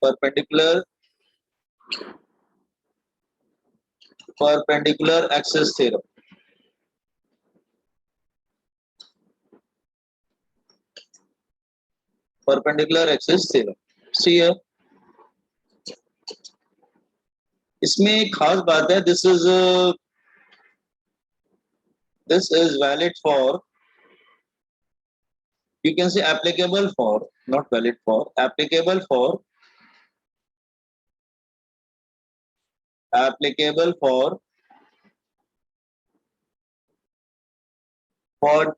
perpendicular axis theorem. Perpendicular axis theorem. See here. इसमें एक खास बात है, this is valid for, you can say applicable for, not valid for, applicable for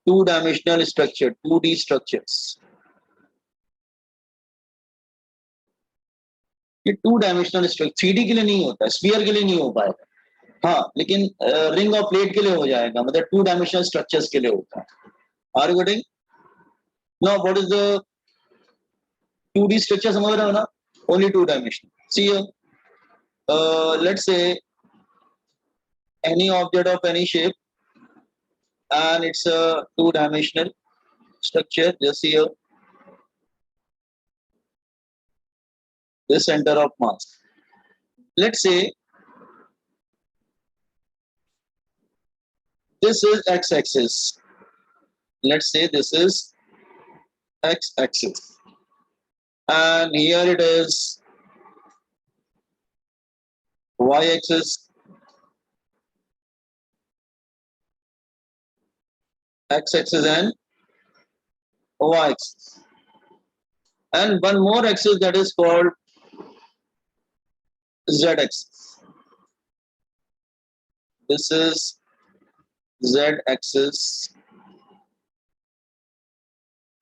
two-dimensional structure, 2D structures. ये 2-dimensional structure 3D के लिए नहीं होता, स्फीयर के लिए नहीं हो पाएगा, हाँ, लेकिन रिंग और प्लेट के लिए हो जाएगा, मतलब 2-dimensional structures के लिए होता है. Are you getting? Now what is the 2D structure? समझ रहे हो ना? Only 2-dimensional. See here, let's say any object of any shape and it's a 2-dimensional structure. Just see here, the center of mass. Let's say this is x-axis. Let's say this is x-axis, and here it is y-axis, x-axis and y-axis, and one more axis that is called z-axis. This is z-axis.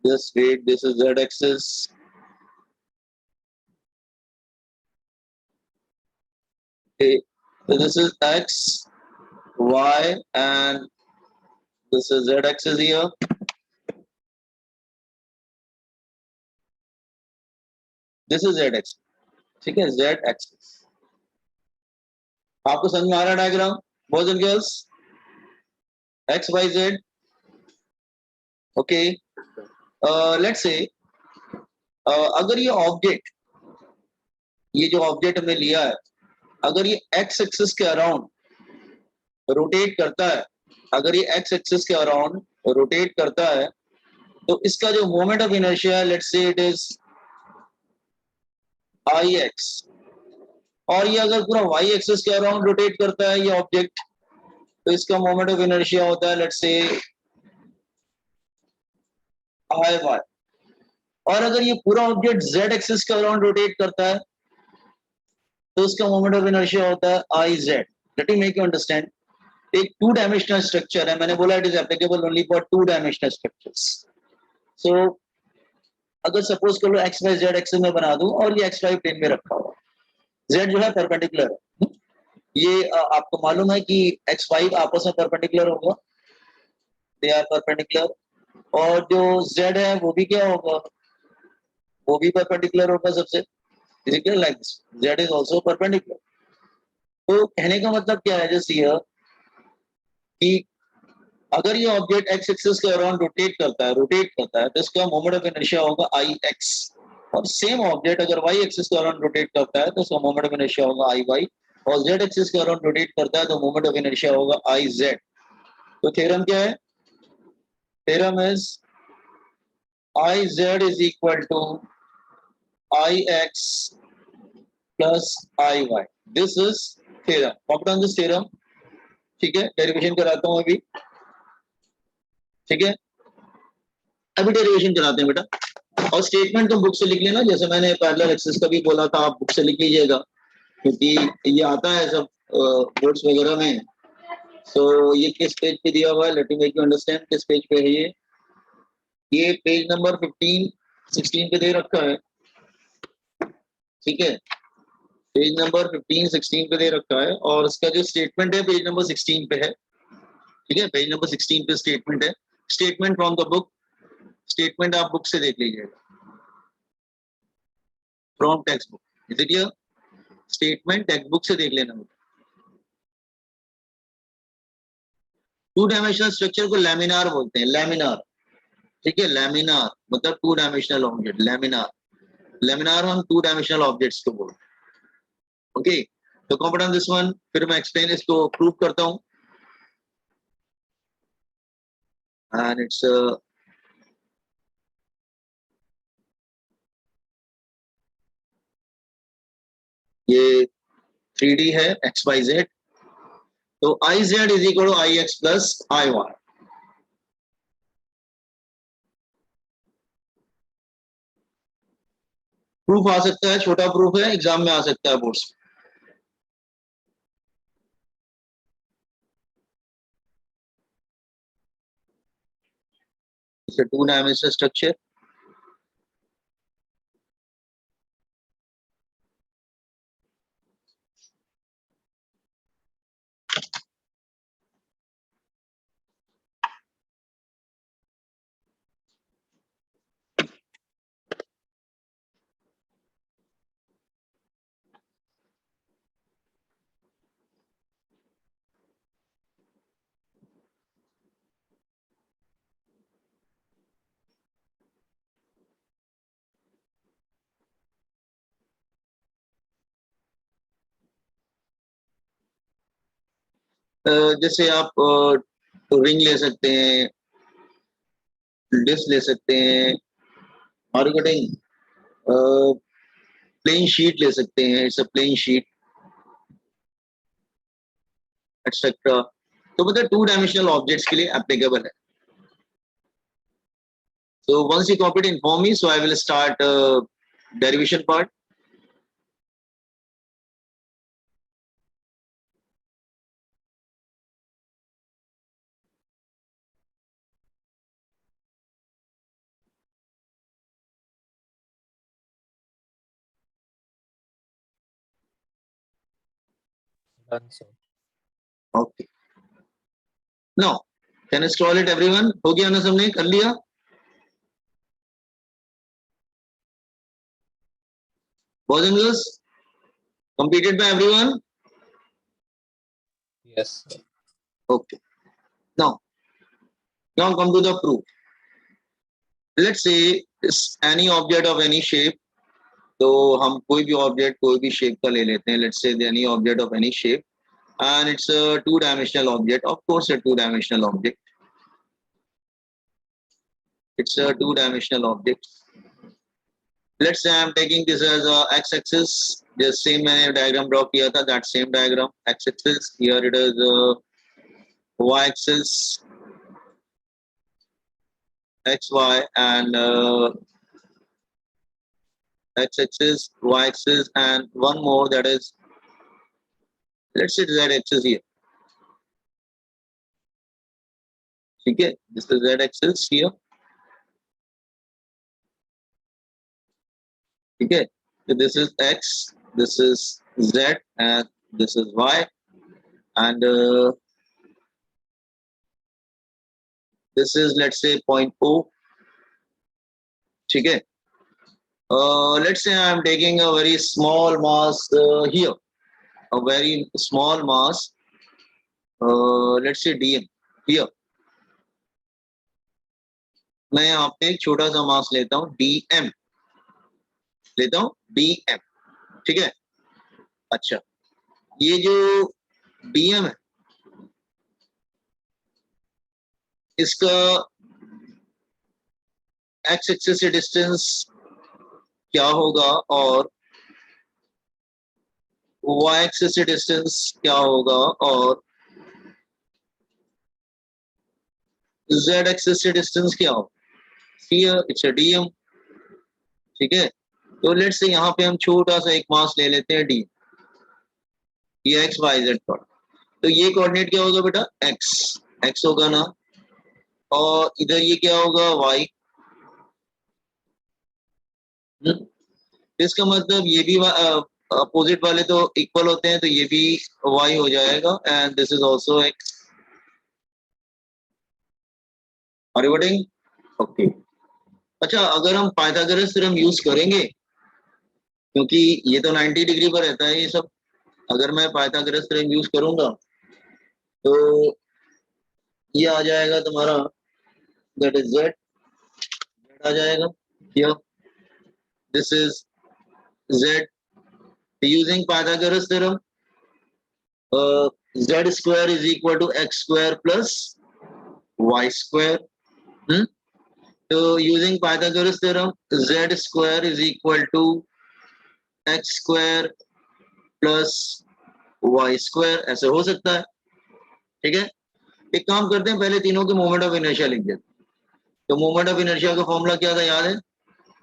Just wait, this is z-axis. Okay, so this is x, y, and this is z-axis here. This is z-axis. ठीक है, z-axis. आपको समझ में आ रहा है diagram, boys and girls? x, y, z. Okay, let's say अगर ये object, ये जो ऑब्जेक्ट हमने लिया है, अगर ये x एक्सिस के अराउंड रोटेट करता है, अगर ये x एक्सिस के अराउंड रोटेट करता है, तो इसका जो मोमेंट ऑफ इनर्शिया है, let's say it is ix, और ये अगर पूरा y एक्सिस के अराउंड रोटेट करता है ये ऑब्जेक्ट, तो इसका मोमेंट ऑफ इनर्शिया होता है लेट्स से iy. और अगर ये पूरा ऑब्जेक्ट z एक्सिस के अराउंड रोटेट करता है, तो इसका मोमेंट ऑफ इनर्शिया होता है iz. Let me make you understand. एक 2-डायमेंशनल स्ट्रक्चर है, मैंने बोला it is applicable only for two dimensional structures. So अगर सपोज कर लो एक्स वाई जेड एक्सिस में बना दूं और ये एक्स वाई प्लेन में रखा हुआ, जेड जो है परपेंडिकुलर है, ये आपको मालूम है कि एक्स वाई आपस में परपेंडिकुलर होगा, दे आर परपेंडिकुलर, और जो जेड है वो भी क्या होगा, वो भी परपेंडिकुलर होगा सबसे. Is it clear? Like this Z is also perpendicular. तो कहने का मतलब क्या है, जस्ट हियर कि अगर ये ऑब्जेक्ट एक्स एक्सिस के अराउंड रोटेट करता है तो इसका मोमेंट ऑफ इनर्शिया होगा आई एक्स, और सेम ऑब्जेक्ट अगर वाई एक्सिस के अराउंड रोटेट करता है तो इसका मोमेंट ऑफ इनर्शिया होगा आई वाई, और जेड एक्सिस के अराउंड रोटेट करता है तो मोमेंट ऑफ इनर्शिया होगा आई जेड. तो थ्योरम क्या है? Theorem is I Z is equal to I X plus I Y. This is theorem. Copy down this theorem. ठीक है, डेरिवेशन कराता हूं अभी. ठीक है, अभी डेरिवेशन कराते हैं बेटा, और स्टेटमेंट तुम बुक से लिख लेना, जैसे मैंने पैरेलल एक्सिस का भी बोला था, आप बुक से लिख लीजिएगा, क्योंकि ये आता है सब बोर्ड्स वगैरह में. सो ये किस पेज पे दिया हुआ है, late me make you understand. किस पेज पे है ये पेज नंबर 15-16 पे दे रखा है. ठीक है, पेज नंबर 15-16 पे दे रखा है, और इसका जो स्टेटमेंट है पेज नंबर 16 पे है. ठीक है, पेज नंबर 16 पे स्टेटमेंट है. Statement from the book. Statement आप बुक से देख लीजिएगा, from text book. Is it clear? Statement text book से देख लेना. 2-डायमेंशनल स्ट्रक्चर को लैमिनार बोलते हैं, लैमिनार. ठीक है, लैमिनार मतलब 2-डायमेंशनल ऑब्जेक्ट, लैमिनार. लेमिनार हम 2 डायमेंशनल ऑब्जेक्ट्स को बोलते हैं. ओके, तो कॉम्पोनेंट ऑन दिस वन, फिर मैं एक्सप्लेन इसको प्रूव करता हूं. एंड इट्स ये 3D है एक्स वाई जेड. तो I Z is equal to I X plus I Y. Proof आ सकता है, छोटा प्रूफ है, एग्जाम में आ सकता है boards. It's a 2 dimensional structure. जैसे आप रिंग ले सकते हैं, डिस्क ले सकते हैं, मार्केटिंग प्लेन शीट ले सकते हैं, it's a plain sheet etcetera. तो मतलब 2 डायमेंशनल ऑब्जेक्ट्स के लिए एप्लीकेबल है. So once you copy it, inform me. So I will start derivation part. Done, sir. Okay. Now, can I scroll it, everyone? हो गया ना, सबने कर लिया? Boys and girls, completed by everyone? Yes, sir. Okay. Now come to the proof. Let's say is any object of any shape. तो हम कोई भी ऑब्जेक्ट कोई भी शेप का ले लेते हैं. Let's say any object of any shape, and it's a 2-dimensional object. Of course, a 2-dimensional object. It's a 2-dimensional object. Let's say I'm taking this as a x-axis. Just same मैंने diagram draw किया था, that same diagram. X-axis, here it is y-axis, xy, and x-axis, y-axis, and one more, that is, let's say z-axis here. ठीक है, this is z-axis here. ठीक है, so this is x, this is z, and this is y, and this is, let's say, point O. ठीक है. Let's say I'm taking a very small mass here, a very small mass, let's say dm here. मैं यहाँ पे एक छोटा सा मास लेता हूँ, dm लेता हूँ, dm. ठीक है. अच्छा, ये जो dm है, इसका x एक्सिस से डिस्टेंस क्या होगा और y एक्सिस से डिस्टेंस क्या होगा और z एक्सिस से डिस्टेंस क्या होगा. Here it's a dm. ठीक है. तो लेट्स से यहाँ पे हम छोटा सा एक मास ले लेते हैं d. ये एक्स वाई जेड पर. तो ये कोऑर्डिनेट क्या होगा बेटा, x होगा ना, और इधर ये क्या होगा, y. इसका मतलब ये भी अपोजिट वाले तो इक्वल होते हैं, तो ये भी y हो जाएगा, and this is also x. Are you getting? Okay. अच्छा, अगर हम पाइथागोरस थ्योरम यूज करेंगे, क्योंकि ये तो 90 डिग्री पर रहता है ये सब, अगर मैं पाइथागोरस थ्योरम यूज करूंगा तो ये आ जाएगा तुम्हारा, दैट इज z आ जाएगा. Here this is Z. Using Pythagoras theorem, Z square is equal to X square plus Y square. So using Pythagoras theorem, Z square is equal to X square plus Y square. ऐसे हो सकता है, ठीक है। एक काम करते हैं, पहले तीनों के मोमेंट ऑफ इनर्शिया लिख देते। तो मोमेंट ऑफ इनर्शिया का फॉर्मूला क्या था, याद है?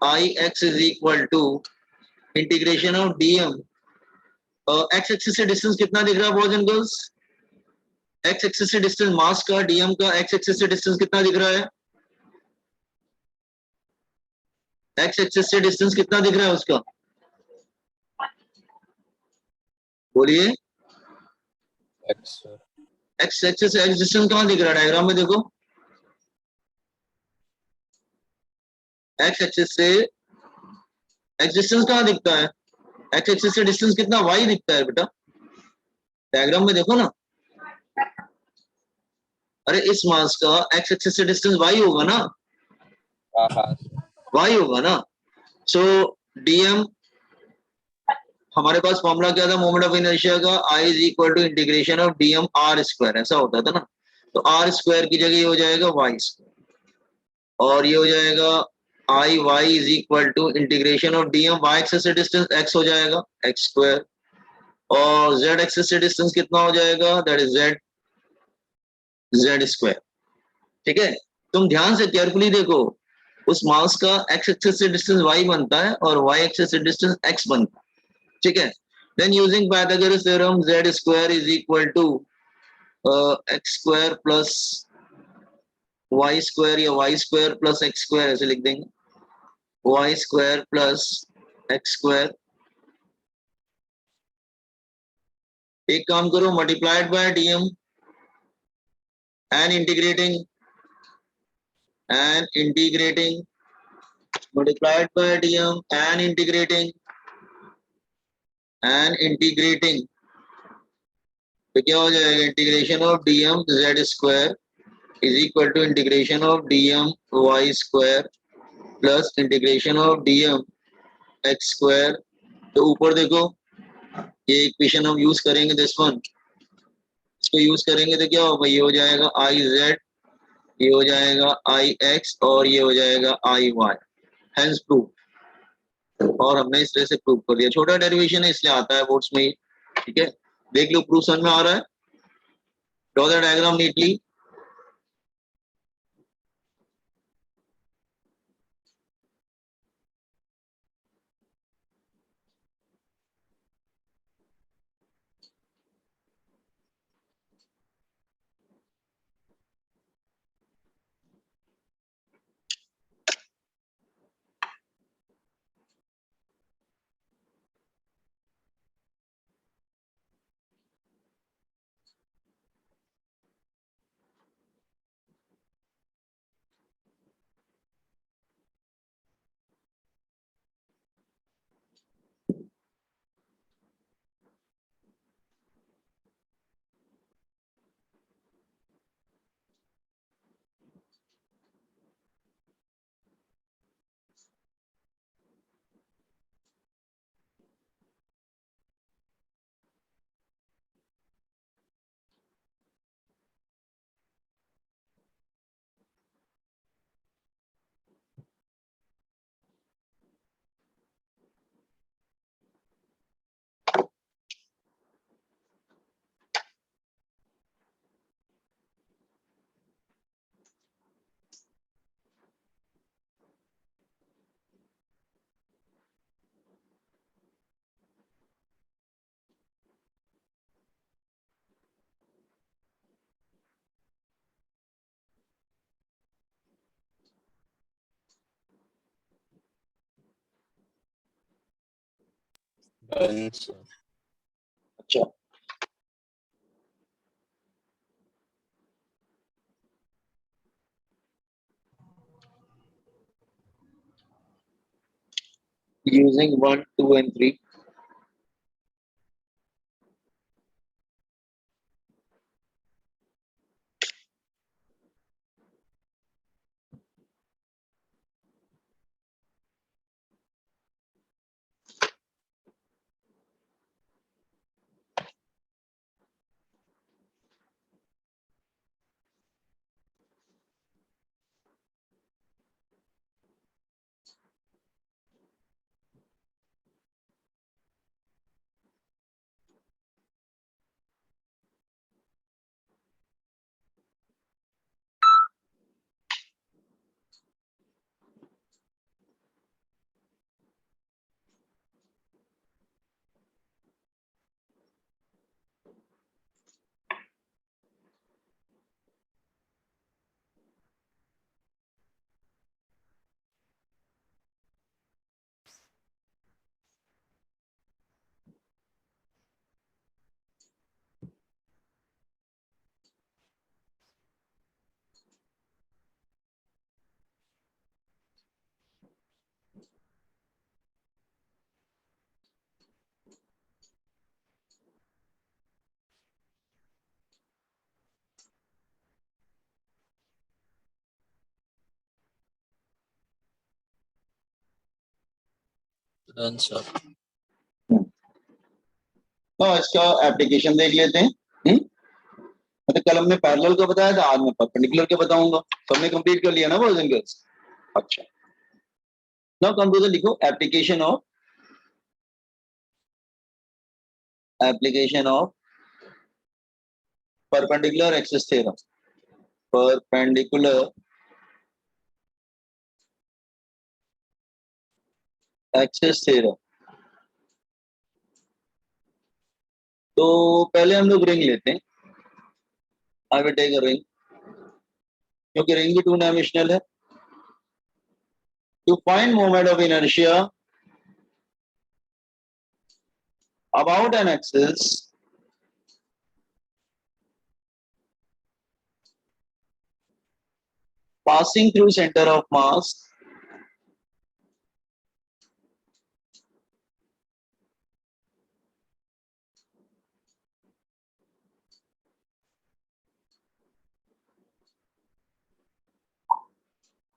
I X is equal to integration of DM. X axis से डिस्टेंस कितना दिख रहा है boys and girls? X axis से डिस्टेंस मास का, डीएम का एक्स एक्सिस से डिस्टेंस कितना दिख रहा है? एक्स एक्सिस से डिस्टेंस कितना दिख रहा है उसका, बोलिए। एक्स एक्सिस से एक्स डिस्टेंस कहाँ दिख रहा है डायग्राम में? देखो, एक्स एक्सिस से एक्स डिस्टेंस कहाँ दिखता है? एक्स एक्सिस से डिस्टेंस कितना, वाई दिखता है बेटा, डायग्राम में देखो ना। अरे इस मास का एक्स एक्सिस से डिस्टेंस वाई होगा ना, वाई होगा ना। सो डीएम, हमारे पास फॉर्मूला क्या था मोमेंट ऑफ इनर्शिया का? I is equal to integration of dm R square, ऐसा होता था ना। तो आर स्क्वायर की जगह ये हो जाएगा वाई स्क्वायर, और ये हो जाएगा I Y is equal to integration of DM Y axis से डिस्टेंस एक्स हो जाएगा एक्स स्क्वायर, और जेड एक्सिस से डिस्टेंस कितना हो जाएगा, that is Z, Z square. ठीक है, तुम ध्यान से केयरफुली देखो, उस मास का एक्स एक्सिस से डिस्टेंस वाई बनता है और वाई एक्सिस से डिस्टेंस एक्स बनता है, ठीक है। Then using Pythagoras theorem, Z square is equal to X square plus Y square, या Y square plus X square ऐसे लिख देंगे, Y square plus X square. एक काम करो, multiplied by dm and integrating multiplied by dm and integrating तो क्या हो जाएगा, integration of dm Z square is equal to integration of DM Y square plus integration of DM X square. तो ऊपर देखो, ये इक्वेशन हम यूज करेंगे, दिस वन, इसको यूज करेंगे तो क्या होगा, ये हो जाएगा आई जेड, ये हो जाएगा आई एक्स, और ये हो जाएगा आई वाई, हेंस प्रूफ। और हमने इस तरह से प्रूव कर दिया। छोटा डेरिवेशन है इसलिए आता है बोर्ड्स में ही, ठीक है। देख लो प्रूफ समझ में आ रहा है? Draw the diagram neatly. अच्छा, using 1 2 and 3, Done, sir. तो इसका एप्लीकेशन देख लेते हैं। मतलब कल हमने पैरेलल का बताया था, आज मैं परपेंडिकुलर का बताऊंगा। सबने कंप्लीट कर लिया ना बॉयज एंड गर्ल्स? अच्छा, नाउ कम टू द, लिखो application of perpendicular axis theorem. Perpendicular axis theorem. तो पहले हम लोग रिंग लेते हैं। I will take a ring, क्योंकि रिंग भी टू डायमेंशनल है। To find moment of inertia about an axis passing through center of mass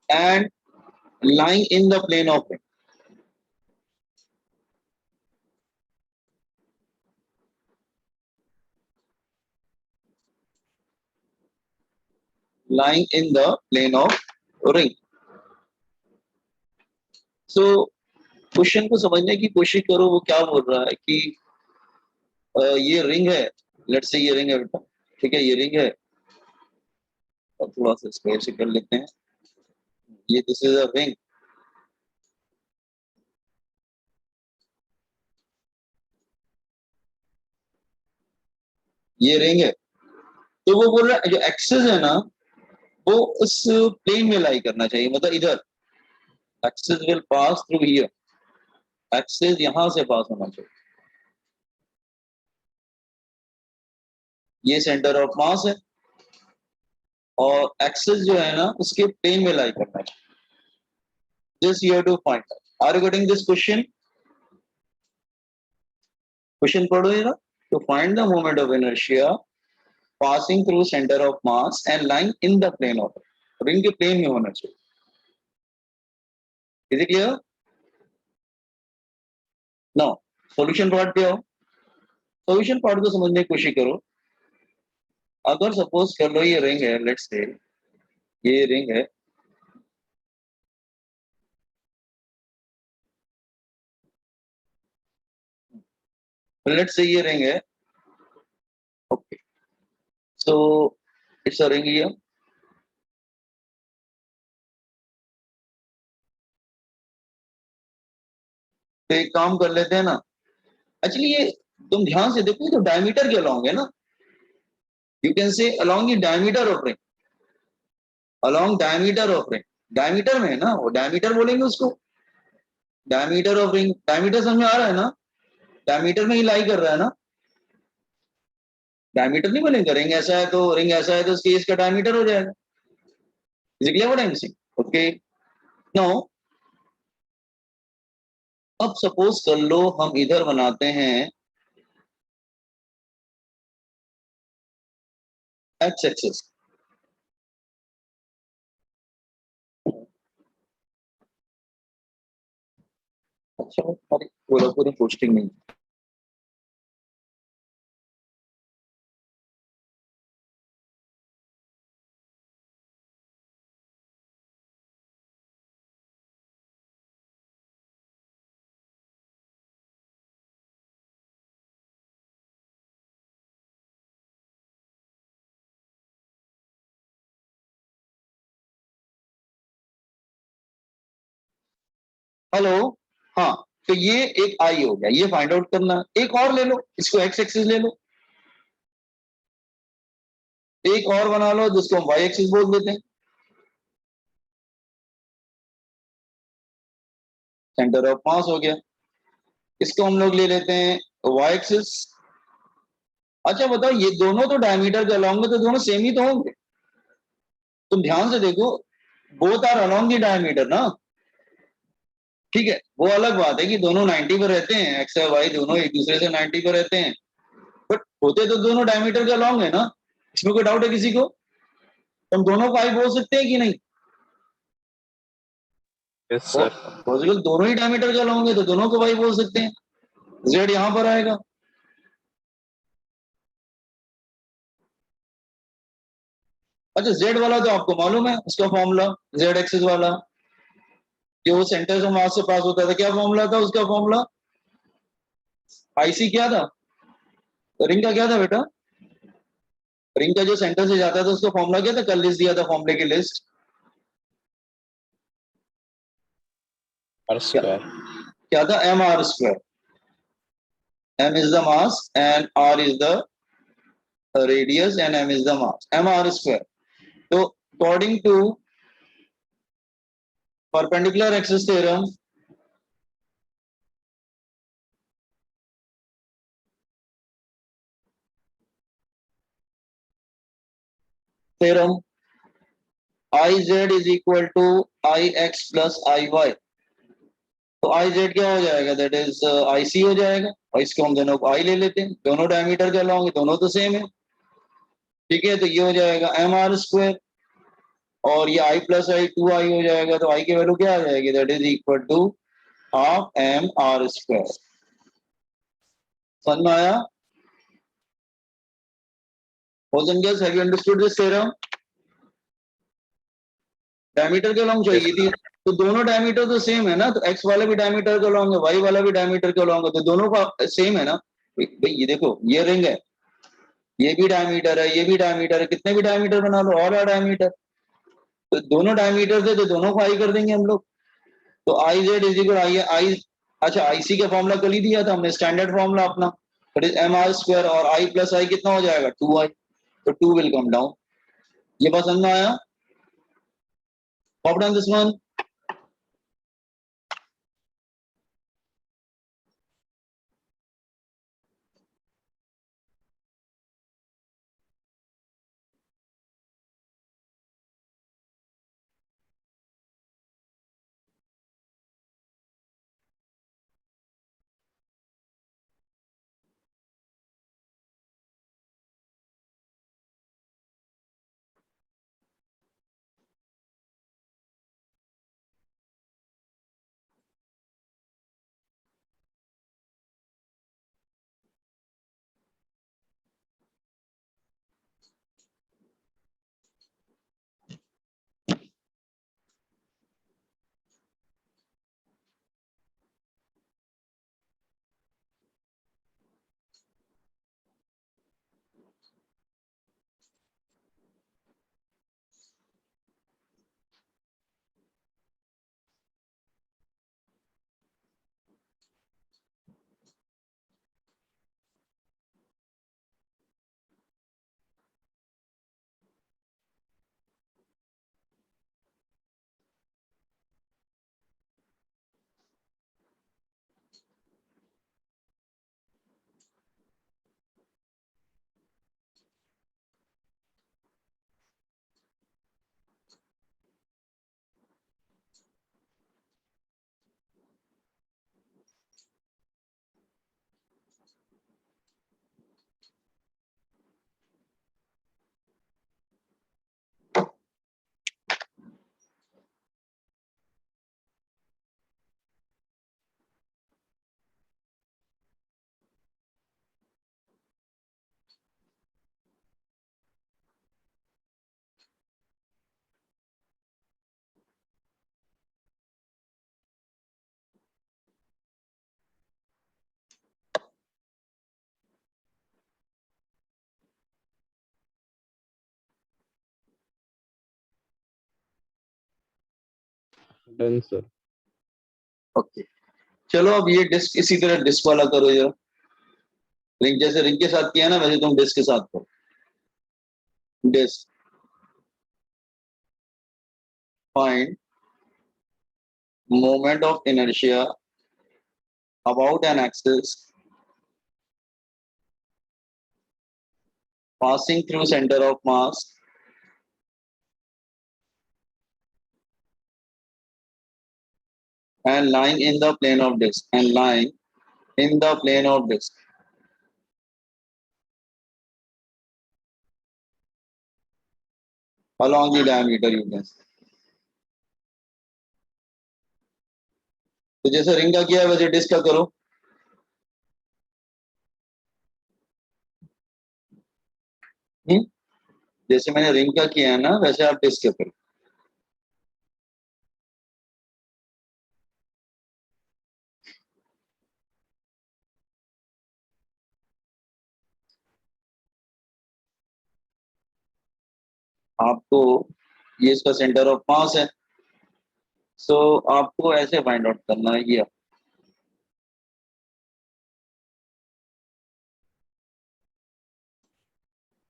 and lying in the plane of ring. Lying in the plane of ring. So question को समझने की कोशिश करो। वो क्या बोल रहा है कि ये रिंग है, लेट्स से ये रिंग है बेटा, ठीक है, ये रिंग है। और थोड़ा सा स्क्वायर से कर लेते हैं। ये दिस इज अ रिंग। ये रिंग है। तो वो बोल रहा है जो एक्सिस है ना, वो उस प्लेन में लाई करना चाहिए, मतलब इधर। Axis will pass through here. Axis यहां से पास होना चाहिए। ये सेंटर ऑफ मास है और एक्सिस जो है ना उसके प्लेन में लाई करना चाहिए। This you have to find. Are you getting this question? Question पढ़ो ये ना। To find the moment of inertia passing through centre of mass and lying in the plane of ring के plane में होना चाहिए। Is it clear? No, solution part पे आओ। Solution part को समझने की कोशिश करो। अगर सपोज कर लो ये रिंग है, लेट्स से ये रिंग है, लेट्स से ये रिंग है। Okay, so it's a ring here. तो एक काम कर लेते हैं ना, एक्चुअली ये तुम ध्यान से देखो, ये तो डायमीटर के अलोंग है ना। You can say along the diameter of ring, along diameter of ring. Diameter में है ना, वो डायमीटर बोलेंगे उसको। डायमीटर ऑफ रिंग, डायमीटर समझ में आ रहा है ना? डायमीटर में ही लाई कर रहा है ना। डायमीटर नहीं बोलेंगे, रिंग ऐसा है तो रिंग ऐसा है तो उसकी इसका डायमीटर हो जाएगा। Is it clear what I am saying? Okay, now अब सपोज कर लो हम इधर बनाते हैं एक्स एक्सिस। अच्छा, हमारी पूरी पोस्टिंग नहीं। हेलो, हाँ। तो ये एक आई हो गया, ये फाइंड आउट करना। एक और ले लो, इसको एक्स एक्सिस ले लो। एक और बना लो जिसको हम वाई एक्सिस बोल देते हैं। सेंटर ऑफ मास हो गया। इसको हम लोग ले लेते हैं वाई एक्सिस। अच्छा बताओ, ये दोनों तो डायमीटर के अलोंग है, तो दोनों सेम ही तो होंगे। तुम ध्यान से देखो, both are along the diameter ना। ठीक है, वो अलग बात है कि दोनों 90 पर रहते हैं, एक्स और वाई दोनों एक दूसरे से 90 पर रहते हैं, बट होते तो दोनों डायमीटर के अलोंग है ना। इसमें कोई डाउट है किसी को? हम दोनों को आई बोल सकते हैं कि नहीं? Yes, sir. पॉसिबल दोनों ही डायमीटर के होंगे तो दोनों को वाई बोल सकते हैं. जेड यहां पर आएगा. अच्छा जेड वाला तो आपको मालूम है उसका फॉर्मूला, जेड एक्सिस वाला जो सेंटर से मास से पास होता था, क्या फॉर्मूला था उसका? फॉर्मूला आईसी क्या था? रिंग का क्या था बेटा? रिंग का जो सेंटर से जाता था उसका फॉर्मूला क्या था? कल लिस्ट दिया था फॉर्मूले की लिस्ट. R क्या square. क्या था? M R square. M is the mass and R is the radius and M is the mass. M R square. तो according to perpendicular axis theorem, I Z is equal to I X plus I Y. तो I Z क्या हो जाएगा? That is आई सी हो जाएगा. और इसको हम दोनों को आई ले लेते हैं, दोनों डायमीटर के अलॉन्ग, दोनों तो सेम है. ठीक है, तो ये हो जाएगा एम आर स्क्वायर और ये आई प्लस आई 2 आई हो जाएगा. तो आई की वैल्यू क्या आ जाएगी? That is equal to half M R square. समझ में आया? Have you understood this theorem? Diameter के अलॉन्ग Yes. चाहिए थी, तो दोनों डायमीटर तो सेम है ना. तो एक्स वाला भी डायमीटर के अलॉन्ग है, वाई वाला भी डायमीटर के अलॉन्ग है, तो दोनों का सेम है ना. भाई ये देखो, ये रिंग है, ये भी डायमीटर है, ये भी डायमीटर है, कितने भी डायमीटर बना लो, और डायमीटर. तो दोनों डायमीटर थे तो दोनों को आई कर देंगे हम लोग. तो I Z is equal I I. अच्छा आईसी का फॉर्मूला कल ही दिया था हमने, स्टैंडर्ड फॉर्मूला अपना, that is M R square और आई प्लस आई कितना हो जाएगा? 2 आई. तो 2 विल कम डाउन. ये पसंद में आया? Pop down this one. Done, sir. Okay, चलो अब ये डिस्क इसी तरह डिस्क वाला करो जरा. रिंग जैसे रिंग के साथ किया ना, वैसे तुम डिस्क के साथ करो. Disc, find moment of inertia about an axis passing through center of mass and lying in the plane of disk along the diameter, you can say. तो जैसे रिंग का किया है वैसे डिस्क का करो। जैसे मैंने रिंग का किया है ना वैसे आप डिस्क का करो। आपको ये इसका सेंटर ऑफ मास है, सो आपको ऐसे फाइंड आउट करना है ये।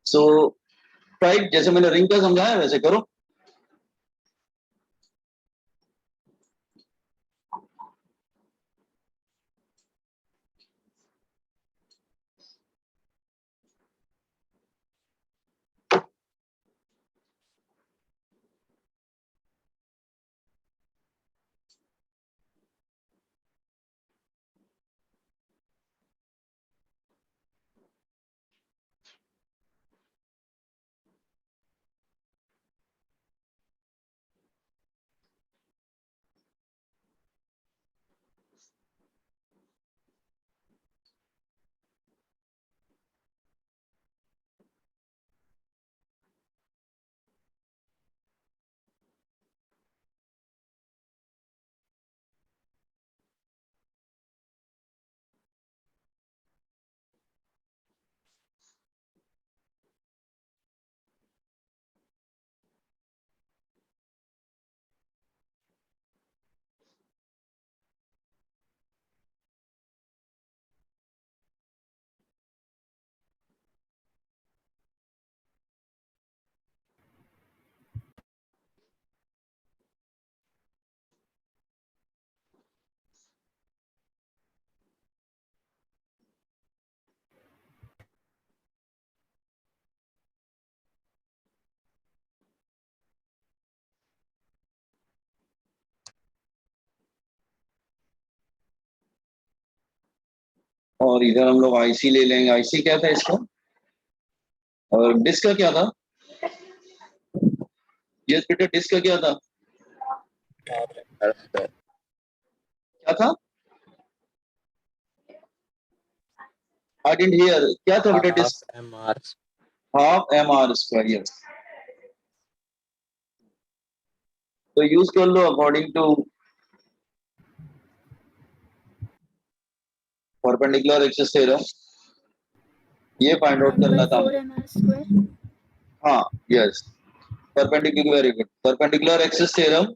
सो राइट, जैसे मैंने रिंग का समझाया वैसे करो। और इधर हम लोग आईसी ले लेंगे। आईसी क्या था इसका, और डिस्क का क्या था? ये बेटा डिस्क का क्या था? क्या था? आई डिडंट हियर, क्या था बेटा disc? MR half M R square, yes. तो यूज कर लो according to perpendicular axis theorem, ये फाइंड आउट 1 by करना था 4 हमको। mr square. हाँ, yes, perpendicular, very good, perpendicular axis theorem.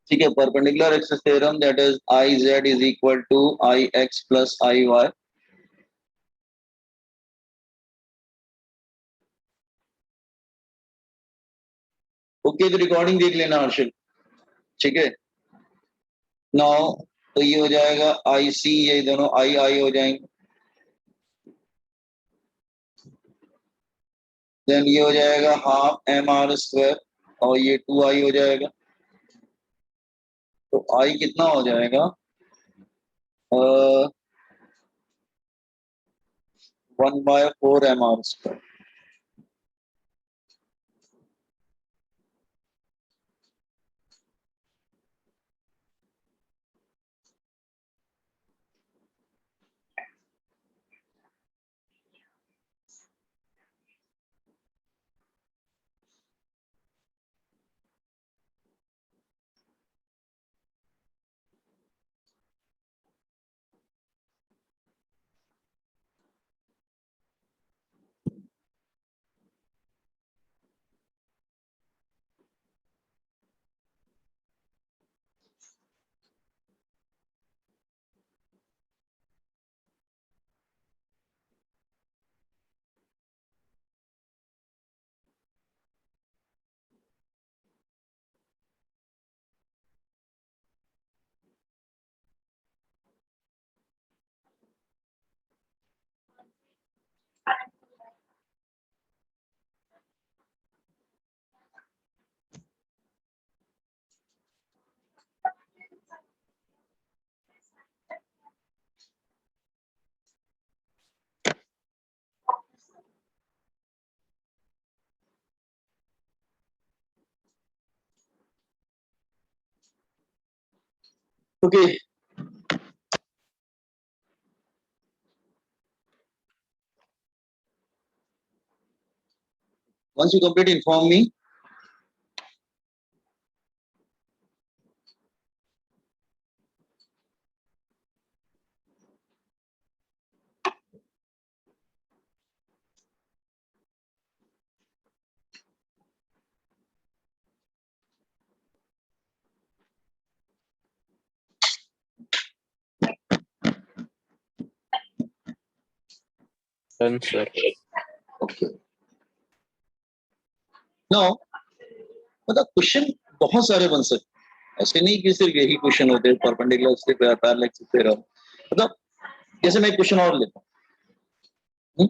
ठीक है, perpendicular axis theorem that is I Z is equal to I X plus I Y. Okay, तो recording देख लेना हर्षल, ठीक है। नाउ तो ये हो जाएगा आई सी, ये दोनों आई आई हो जाएंगे। देन ये हो जाएगा हाफ एम आर स्क्वायर, और ये 2 आई हो जाएगा। तो आई कितना हो जाएगा? 1/4 mr²। Okay. Once you complete, inform me. Done, sir. Okay. Now, मतलब क्वेश्चन बहुत सारे बन सकते, ऐसे नहीं कि सिर्फ यही क्वेश्चन होते हैं, परपेंडिकुलर से पैरेलल से रहो, मतलब जैसे मैं क्वेश्चन और लेता हूँ,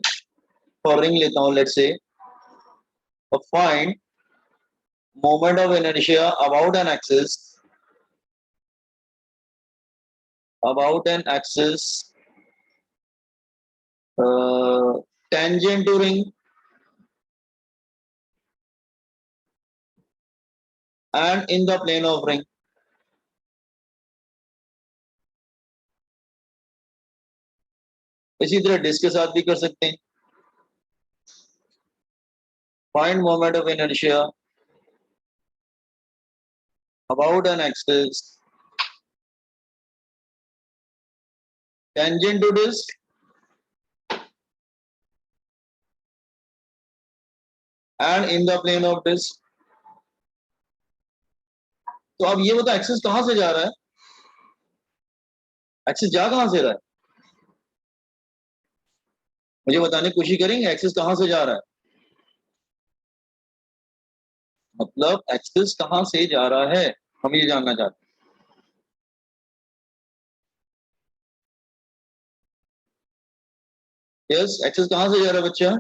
फॉर रिंग लेता हूँ, let's say find moment of inertia about an axis tangent to ring and in the plane of ring. इसी तरह डिस्क के साथ भी कर सकते हैं. Find moment of inertia about an axis tangent to disk and in the plane of disk. तो अब ये बता एक्सिस कहां से जा रहा है, एक्सिस जा कहां से रहा है, मुझे बताने की कोशिश करेंगे एक्सिस कहां से जा रहा है, मतलब एक्सिस कहां से जा रहा है, हम ये जानना चाहते हैं. यस, एक्सिस कहां से जा रहा है बच्चा,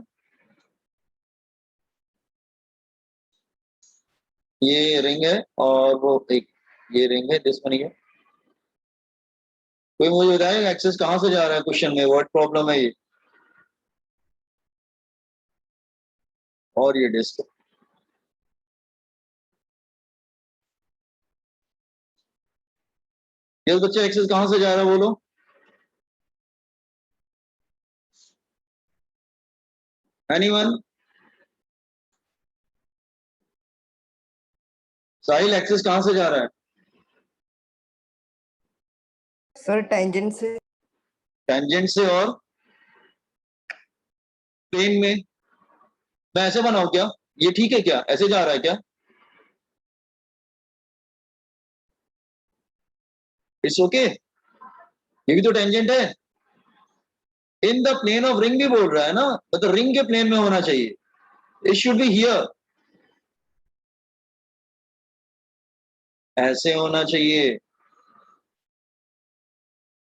ये रिंग है और वो एक ये रिंग है, डिस्क बनी है. कोई मुझे बताएगा एक्सिस कहां से जा रहा है, क्वेश्चन में व्हाट प्रॉब्लम है ये, और ये डिस्क. ये बच्चा एक्सिस कहां से जा रहा है बोलो, एनीवन, साहिल एक्सिस कहां से जा रहा है, सर टेंजेंट से. टेंजेंट से और प्लेन में. मैं ऐसे बनाऊं क्या, ये ठीक है क्या, ऐसे जा रहा है क्या, इट्स ओके, ये भी तो टेंजेंट है. In the plane of ring भी बोल रहा है ना, मतलब रिंग के प्लेन में होना चाहिए, इट शुड बी हियर, ऐसे होना चाहिए,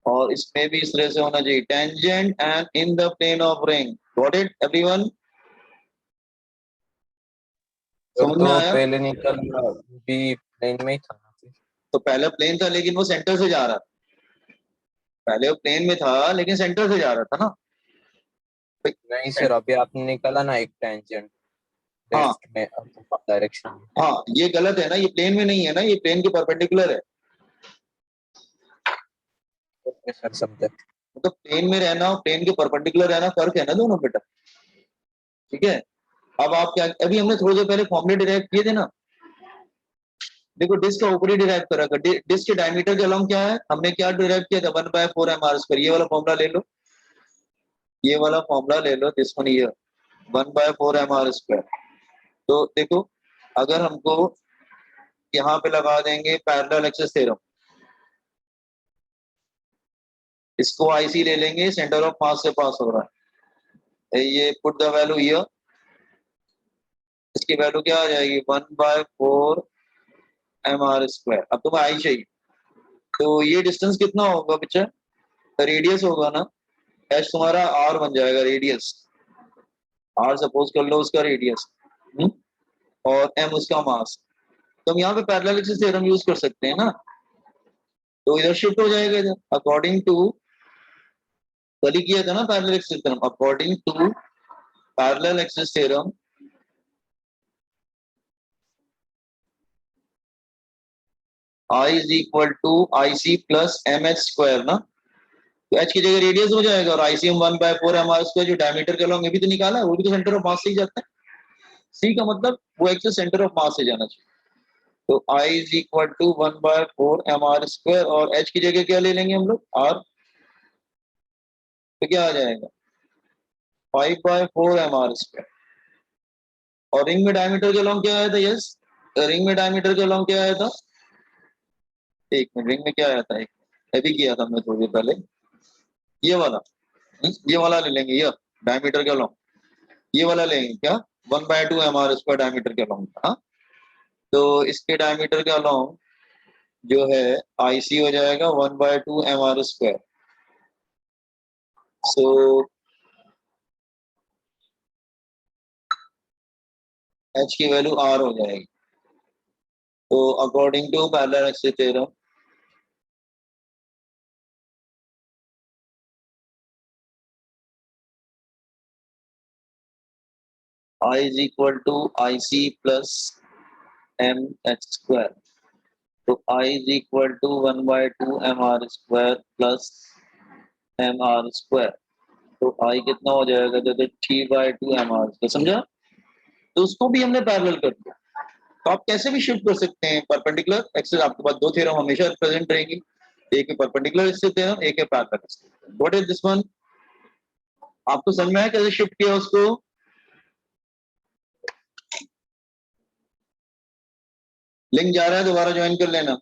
और इसमें भी इस तरह से होना चाहिए, tangent and in the plane of ring. Got it everyone, समझ में तो आया. पहले निकलना भी प्लेन में ही था ना फिर? तो पहले प्लेन था लेकिन वो सेंटर से जा रहा था, पहले वो प्लेन में था लेकिन सेंटर से जा रहा था ना. नहीं सर, अभी आपने निकाला ना एक टेंजेंट हाँ लेफ्ट में डायरेक्शन में. हाँ, ये गलत है ना, ये प्लेन में नहीं है ना, ये प्लेन के परपेंडिकुलर है, ओके सर, समझा. मतलब प्लेन में रहना और प्लेन के परपेंडिकुलर रहना फर्क है ना दोनों बेटा, ठीक है. अब आप क्या, अभी हमने थोड़ी देर पहले फॉर्मूले डिराइव किए थे ना, देखो डिस्क का ऊपरी डिराइव करा था, डिस्क के डायमीटर के अलोंग क्या है, हमने क्या डिराइव किया था, 1/4 mr². ये वाला फॉर्मूला ले लो, ये वाला फॉर्मूला ले लो, दिस वन हियर, 1/4 mr². तो देखो अगर हमको यहाँ पे लगा देंगे पैरेलल एक्सिस थ्योरम, इसको आईसी ले लेंगे, सेंटर ऑफ मास से पास हो रहा है, ये पुट द वैल्यू हियर, इसकी वैल्यू क्या आ जाएगी, 1/4 mr². अब तुम्हें आई चाहिए, तो ये डिस्टेंस कितना होगा बच्चा, रेडियस होगा ना, एच तुम्हारा आर बन जाएगा, रेडियस आर सपोज कर लो उसका रेडियस, और एम उसका मास. तो हम यहाँ पे पैरेलल एक्सिस थ्योरम यूज कर सकते हैं ना, तो इधर शिफ्ट हो जाएगा इधर, अकॉर्डिंग टू, कल ही किया था ना parallel axis theorem, according to parallel axis theorem I is equal to IC plus mh square ना, तो h की जगह रेडियस हो जाएगा और IC हम 1/4 mr स्क्वायर जो डायमीटर का लॉन्ग ये भी तो निकाला है, वो भी तो सेंटर ऑफ मास से ही जाता है। C का मतलब वो एक्सिस सेंटर ऑफ मास से जाना चाहिए। तो I is equal to 1/4 mr square और h की जगह क्या ले लेंगे हम लोग r, तो क्या आ जाएगा 5/4 mr स्क्वायर। और रिंग में डायमीटर का लॉन्ग क्या आया था? यस, रिंग में डायमीटर का लॉन्ग क्या आया था? एक मिनट, रिंग में क्या आया था? एक अभी किया था हमने थोड़ी देर पहले, ये वाला, ये वाला ले लेंगे, ये डायमीटर का लॉन्ग, ये वाला लेंगे क्या? 1/2 mr स्क्वायर डायमीटर का लॉन्ग था। हाँ? तो इसके डायमीटर का लॉन्ग जो है IC हो जाएगा 1/2 mr स्क्वायर। सो h की वैल्यू r हो जाएगी। तो according to parallel axis theorem I is equal to IC plus mh square. तो I is equal to 1/2 mr square plus mr square. तो I कितना हो जाएगा? जैसे 3/2 mr, तो समझा? तो उसको भी हमने पैरेलल कर दिया। तो आप कैसे भी शिफ्ट कर सकते हैं परपेंडिकुलर एक्सिस, आपके पास दो थ्योरम हमेशा प्रेजेंट रहेगी, एक है परपेंडिकुलर एक्सिस थ्योरम, एक है parallel axis. What is this one? आपको समझ में आया कैसे शिफ्ट किया उसको? लिंक जा रहा है, दोबारा ज्वाइन कर लेना।